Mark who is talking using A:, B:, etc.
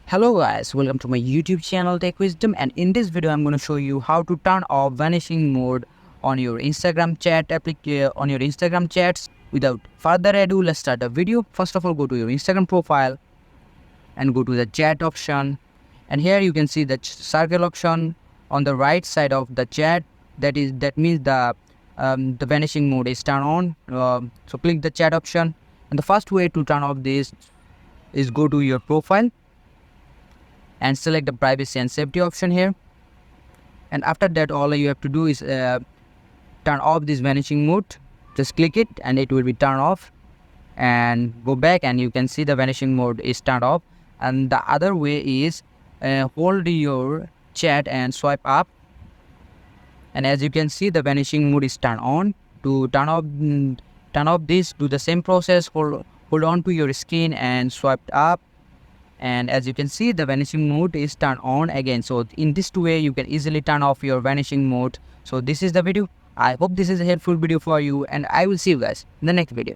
A: Hello guys, welcome to my YouTube channel Tech Wisdom, and in this video I'm going to show you how to turn off vanishing mode on your Instagram chats. Without further ado, let's start the video. First of all, go to your Instagram profile and go to the chat option, and here you can see the circle option on the right side of the chat. That means the vanishing mode is turned on. So click the chat option, and the first way to turn off this is go to your profile and select the privacy and safety option here, and after that all you have to do is turn off this vanishing mode. Just click it and it will be turned off, and go back and you can see the vanishing mode is turned off. And the other way is hold your chat and swipe up, and as you can see the vanishing mode is turned on. To turn off this, do the same process. Hold on to your screen and swipe up, and as you can see the vanishing mode is turned on again. So in this way you can easily turn off your vanishing mode. So this is the video. I hope this is a helpful video for you, and I will see you guys in the next video.